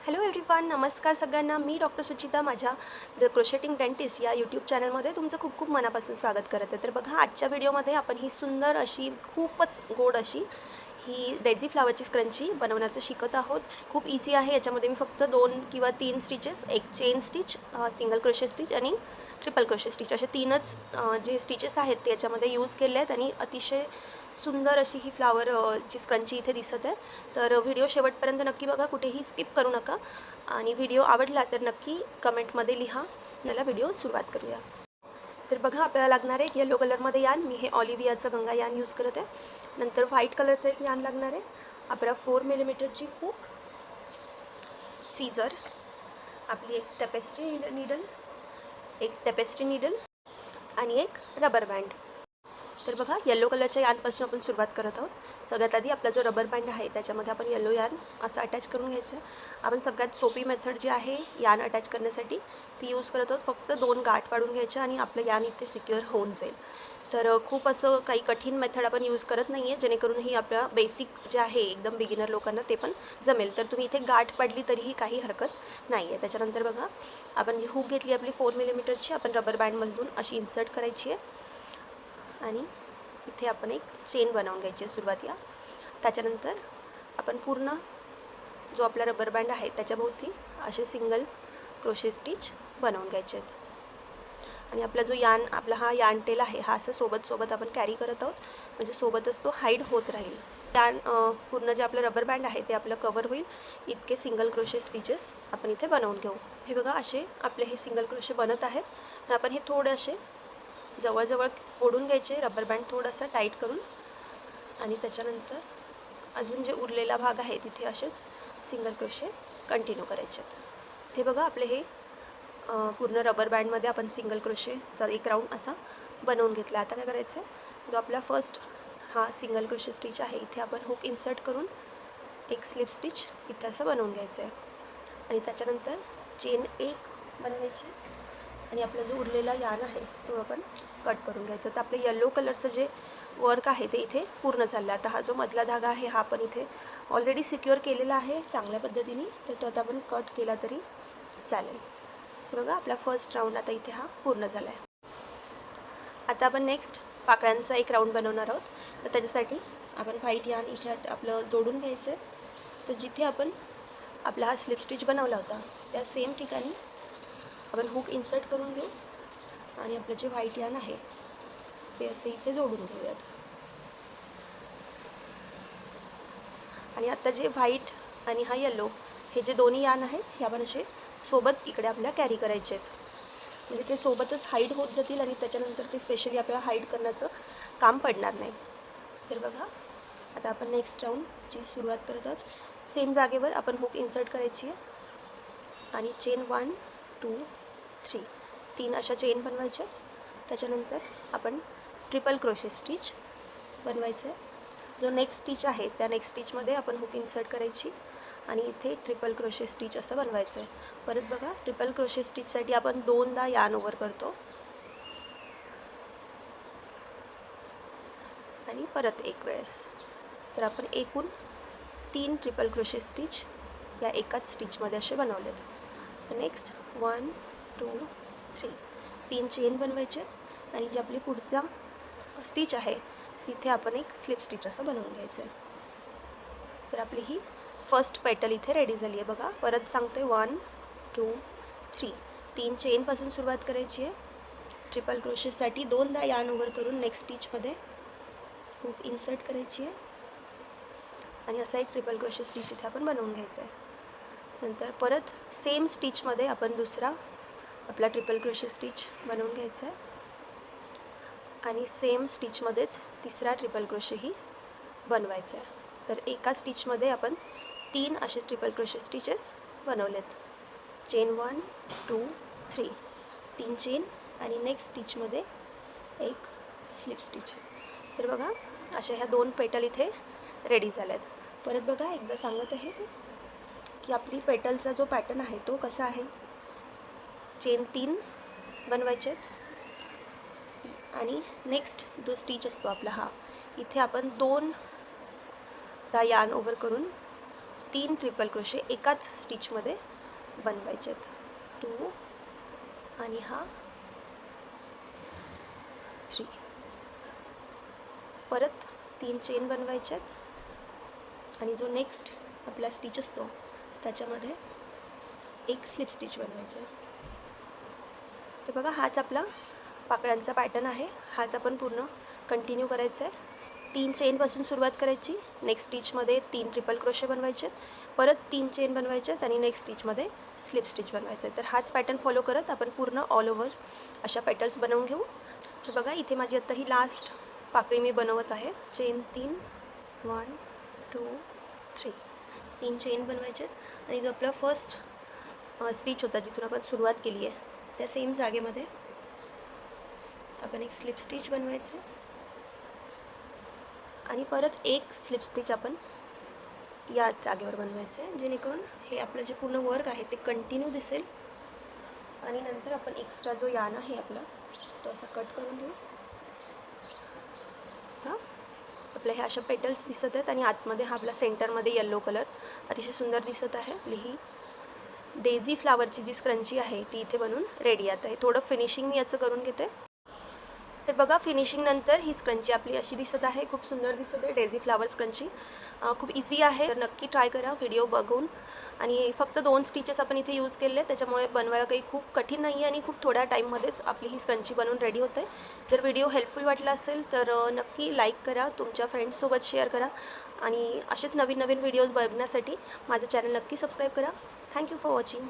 Hello everyone, नमस्कार सगळ्यांना. मी doctor Suchita माझ्या द क्रोशेटिंग डेंटिस्ट या यूट्यूब चॅनलमध्ये तुमचं खूप खूप मनापासून स्वागत करत आहे. तर बघा, आजच्या व्हिडिओमध्ये आपण ही सुंदर अशी खूपच गोड अशी ही डेझी फ्लावरची स्क्रंची बनवण्याचं शिकत आहोत. खूप इझी आहे. याच्यामध्ये मी फक्त 2 किंवा 3 स्टिचेस, एक chain stitch, single crochet stitch आणि ट्रिपल क्रोशे स्टिच असे 3च जे स्टिचेस आहेत ते याच्यामध्ये यूज केले आहेत आणि अतिशय सुंदर अशी ही फ्लावर ची स्क्रंची इथे दिसत आहे. तर व्हिडिओ शेवटपर्यंत नक्की बघा, कुठेही स्किप करू नका आणि व्हिडिओ आवडला तर नक्की कमेंटमध्ये लिहा. याला व्हिडिओ सुरुवात करूया. तर बघा, आपल्याला लागणार आहे येलो कलरमध्ये यान. मी हे ऑलिव्हियाचं गंगा यान यूज करत आहे. नंतर व्हाईट कलरचं एक यान लागणार आहे. आपला 4 मिलीमीटरची हुक, सीझर, आपली एक टेपेस्ट्री नीडल आणि एक रबर बँड. तर बघा, येलो कलरच्या यानपासून आपण सुरुवात करत आहोत. सगळ्यात आधी आपला जो रबर बँड आहे त्याच्यामध्ये आपण येलो यान असं अटॅच करून घ्यायचं आहे. आपण सगळ्यात सोपी मेथड जी आहे यान अटॅच करण्यासाठी ती यूज करत आहोत. फक्त 2 गाठ पाडून घ्यायच्या आणि आपलं यान इथे सिक्युअर होऊन जाईल. तर खूप असं काही कठीण मेथड आपण यूज करत नाही आहे, जेणेकरून ही आपल्या बेसिक जे आहे एकदम बिगिनर लोकांना ते पण जमेल. तर तुम्ही इथे गाठ पाडली तरीही काही हरकत नाही आहे. त्याच्यानंतर बघा, आपण जी हुक घेतली आपली 4 मिलीमीटरची, आपण रबर बँडमधून अशी इन्सर्ट करायची आहे आणि इथे आपण एक चेन बनवून घ्यायची आहे सुरुवातीला. त्याच्यानंतर आपण पूर्ण जो आपला रबर बँड आहे त्याच्याभोवती असे सिंगल क्रोशे स्टिच बनवून घ्यायचे आहेत. आणि आपला जो यान, आपला हा यान टेल आहे हा असं सोबत आपण कॅरी करत आहोत, म्हणजे सोबतच तो हाईड होत राहील. यान पूर्ण जे आपलं रबर बँड आहे ते आपलं कवर होईल इतके सिंगल क्रोशे स्टिचेस आपण इथे बनवून घेऊ. हे बघा, असे आपले हे सिंगल क्रोशे बनत आहेत. तर आपण हे थोडे असे जवळजवळ ओढून घ्यायचे, रबर बँड थोडासा टाईट करून, आणि त्याच्यानंतर अजून जे उरलेला भाग आहे तिथे असेच सिंगल क्रोशे कंटिन्यू करायचे आहेत. हे बघा, आपले हे पूर्ण रबर बँडमध्ये आपण सिंगल क्रोशेचा एक राऊंड असा बनवून घेतला. आता काय करायचं आहे, जो आपला फर्स्ट हा सिंगल क्रोशे स्टिच आहे इथे आपण हुक इन्सर्ट करून एक स्लिप स्टिच इथे असं बनवून घ्यायचं आहे. आणि त्याच्यानंतर चेन एक बनवायची आणि आपला जो उरलेला यान आहे तो आपण कट करून घ्यायचा. तर आपलं येलो कलरचं जे वर्क आहे ते इथे पूर्ण झालं. आता हा जो मधला धागा आहे हा आपण इथे ऑलरेडी सिक्युअर केलेला आहे चांगल्या पद्धतीने, तर तो आता आपण कट केला तरी चालेल. बघा, आपला फर्स्ट राऊंड आता इथे हा पूर्ण झाला आहे. आता आपण नेक्स्ट पाकळ्यांचा एक राऊंड बनवणार आहोत. तर त्याच्यासाठी आपण व्हाईट यान इथे आपलं जोडून घ्यायचं आहे. तर जिथे आपण आपला हा स्लिप स्टिच बनवला होता त्या सेम ठिकाणी आपण हुक इन्सर्ट करून घेऊ आणि आपलं जे व्हाईट यान आहे ते असे इथे जोडून घेऊयात. आणि आता जे व्हाईट आणि हा येलो हे जे दोन्ही यान आहेत हे आपण असे सोबत इकडे आपल्याला कॅरी करायचे आहेत, म्हणजे ते सोबतच हाईड होत जातील आणि त्याच्यानंतर ते स्पेशली आपल्याला हाईड करण्याचं काम पडणार नाही. तर बघा, आता आपण नेक्स्ट राऊंडची सुरुवात करत आहोत. सेम जागेवर आपण हुक इन्सर्ट करायची आहे आणि चेन 1 2 3 3 अशा चेन बनवायच्या. त्याच्यानंतर आपण ट्रिपल क्रोशे स्टिच बनवायचं आहे. जो नेक्स्ट स्टिच आहे त्या नेक्स्ट स्टिचमध्ये आपण हुक इन्सर्ट करायची आणि इथे ट्रिपल क्रोशे स्टिच असं बनवायचं आहे. परत बघा, ट्रिपल क्रोशे स्टिचसाठी आपण 2दा यान ओव्हर करतो आणि परत एक वेळेस. तर आपण एकूण 3 ट्रिपल क्रोशे स्टिच या एकाच स्टिचमध्ये असे बनवलेत. तर नेक्स्ट 1 2 3 3 चेन बनवायचे आणि जी आपली पुढचा स्टिच आहे तिथे आपण एक स्लिप स्टिच असं बनवून घ्यायचं आहे. तर आपली ही फर्स्ट पेटल इथे रेडी झाली आहे. बघा, परत सांगते 1 2 3 3 चेनपासून सुरुवात करायची आहे. ट्रिपल क्रोशेसाठी 2दा यान ओव्हर करून नेक्स्ट स्टिचमध्ये हुक इन्सर्ट करायची आहे आणि असा एक ट्रिपल क्रोशे स्टिच इथे आपण बनवून घ्यायचा आहे. नंतर परत सेम स्टिचमध्ये आपण दुसरा आपला ट्रिपल क्रोशे स्टिच बनवून घ्यायचा आहे आणि सेम स्टिचमध्येच तिसरा ट्रिपल क्रोशेही बनवायचा आहे. तर एका स्टिचमध्ये आपण 3 असे ट्रिपल क्रोशे स्टिचेस बनवलेत. चेन 1 2 3 3 चेन आणि नेक्स्ट स्टिचमध्ये एक स्लिप स्टिच. तर बघा, अशा ह्या 2 पेटल इथे रेडी झाल्यात. परत बघा, एकदा सांगत आहे की आपली पेटलचा जो पॅटर्न आहे तो कसा आहे. चेन 3 बनवायचे आणि नेक्स्ट जो स्टिच असतो आपला हा, इथे आपण 2दा यान ओव्हर करून 3 ट्रिपल क्रोशे एकाच स्टिचमध्ये बनवायचे आहेत. 2 आणि हा 3. परत 3 चेन बनवायचे आहेत आणि जो नेक्स्ट आपला स्टिच असतो त्याच्यामध्ये एक स्लिप स्टिच बनवायचं आहे. तर बघा हाच आपला पाकळ्यांचा पॅटर्न आहे. हाच आपण पूर्ण कंटिन्यू करायचा आहे. 3 चेनपासून सुरुवात करायची. नेक्स्ट स्टिचमध्ये 3 ट्रिपल क्रोशे बनवायचे आहेत. परत 3 चेन बनवायचे आहेत आणि नेक्स्ट स्टिचमध्ये स्लिप स्टिच बनवायचं आहे. तर हाच पॅटर्न फॉलो करत आपण पूर्ण ऑल ओव्हर अशा पेटल्स बनवून घेऊ. तर बघा इथे माझी आत्ता ही लास्ट पाकळी मी बनवत आहे. चेन 3 1 2 3 3 चेन बनवायचे आहेत आणि जो आपला फर्स्ट स्टिच होता जिथून आपण सुरुवात केली आहे त्या सेम जागेमध्ये आपण एक स्लिप स्टिच बनवायचं आणि परत एक स्लिप स्टिच आपण याच जागेवर बनवायचं आहे, जेणेकरून हे आपलं जे पूर्ण वर्क आहे ते कंटिन्यू दिसेल. आणि नंतर आपण एक्स्ट्रा जो यार्न आहे आपला तो असा कट करून घेऊ. हां, आपल्या ह्या अशा पेटल्स दिसत आहेत आणि आतमध्ये हा आपला सेंटरमध्ये येल्लो कलर अतिशय सुंदर दिसत आहे. आपली ही डेझी फ्लावरची जी स्क्रंची आहे ती इथे बनून रेडी आता आहे. थोडं फिनिशिंग मी याचं करून घेते. तर बघा फिनिशिंग नंतर ही स्क्रंची आपली अशी दिसत आहे. खूप सुंदर दिसत आहे डेझी फ्लावर स्क्रंची. खूप इझी आहे, तर नक्की ट्राय करा व्हिडिओ बघून. आणि फक्त 2 स्टिचेस आपण इथे यूज केले, त्याच्यामुळे बनवायला काही खूप कठीण नाही आहे आणि खूप थोड्या टाईममध्येच आपली ही स्क्रंची बनवून रेडी होते. जर व्हिडिओ हेल्पफुल वाटला असेल तर नक्की लाईक करा, तुमच्या फ्रेंड्ससोबत शेअर करा आणि असेच नवीन नवीन व्हिडिओज बघण्यासाठी माझं चॅनल नक्की सबस्क्राईब करा. Thank you for watching.